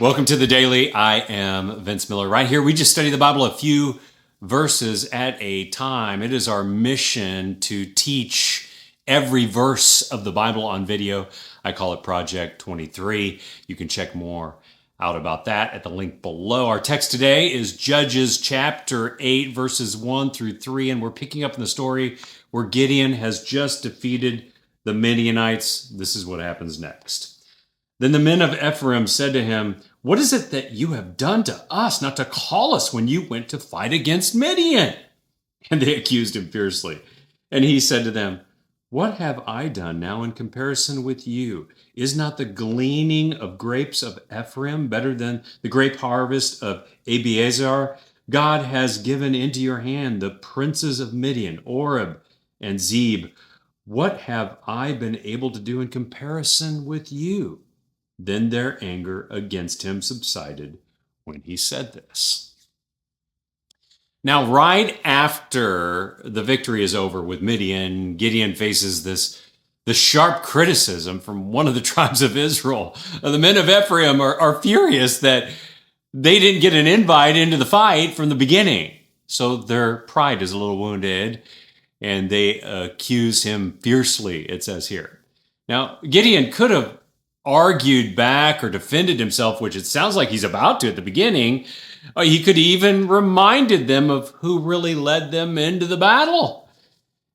Welcome to the Daily. I am Vince Miller. Right here, we just study the Bible a few verses at a time. It is our mission to teach every verse of the Bible on video. I call it Project 23. You can check more out about that at the link below. Our text today is Judges chapter 8, verses 1 through 3, and we're picking up in the story where Gideon has just defeated the Midianites. This is what happens next. Then the men of Ephraim said to him, "What is it that you have done to us not to call us when you went to fight against Midian?" And they accused him fiercely. And he said to them, "What have I done now in comparison with you? Is not the gleaning of grapes of Ephraim better than the grape harvest of Abiezer? God has given into your hand the princes of Midian, Oreb and Zeeb. What have I been able to do in comparison with you?" Then their anger against him subsided when he said this. Now, right after the victory is over with Midian, Gideon faces the sharp criticism from one of the tribes of Israel. The men of Ephraim are furious that they didn't get an invite into the fight from the beginning. So their pride is a little wounded, and they accuse him fiercely, it says here. Now, Gideon could have argued back or defended himself, which it sounds like he's about to at the beginning. He could even reminded them of who really led them into the battle.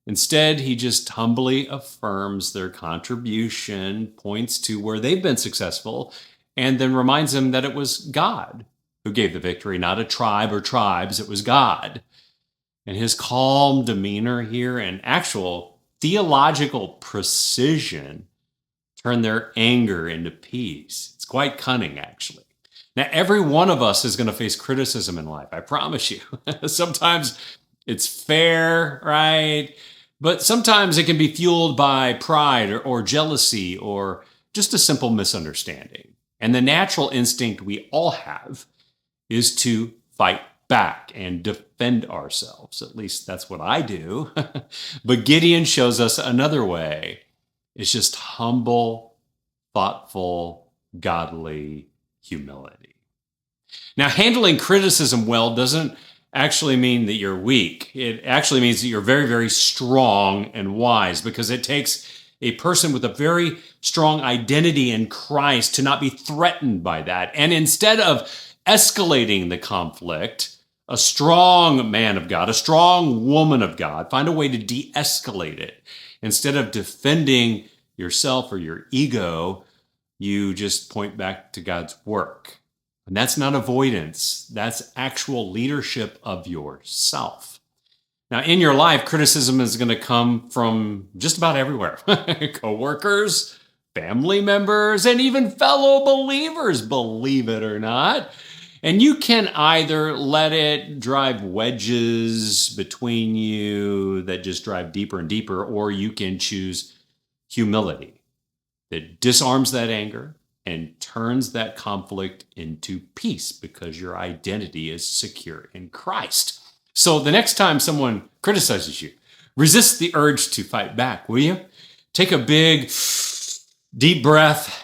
Instead, he just humbly affirms their contribution, points to where they've been successful, and then reminds them that it was God who gave the victory, not a tribe or tribes. It was God. And his calm demeanor here and actual theological precision turn their anger into peace. It's quite cunning, actually. Now, every one of us is going to face criticism in life, I promise you. Sometimes it's fair, right? But sometimes it can be fueled by pride or jealousy or just a simple misunderstanding. And the natural instinct we all have is to fight back and defend ourselves. At least that's what I do. But Gideon shows us another way. It's just humble, thoughtful, godly humility. Now, handling criticism well doesn't actually mean that you're weak. It actually means that you're very, very strong and wise, because it takes a person with a very strong identity in Christ to not be threatened by that. And instead of escalating the conflict, a strong man of God, a strong woman of God, find a way to de-escalate it. Instead of defending yourself or your ego, you just point back to God's work. And that's not avoidance. That's actual leadership of yourself. Now, in your life, criticism is going to come from just about everywhere. Coworkers, family members, and even fellow believers, believe it or not. And you can either let it drive wedges between you that just drive deeper and deeper, or you can choose humility that disarms that anger and turns that conflict into peace because your identity is secure in Christ. So the next time someone criticizes you, resist the urge to fight back, will you? Take a big, deep breath,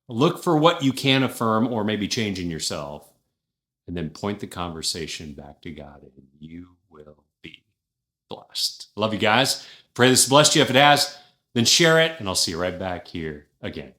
look for what you can affirm or maybe change in yourself, and then point the conversation back to God, and you will be blessed. Love you guys. Pray this blessed you. If it has, then share it, and I'll see you right back here again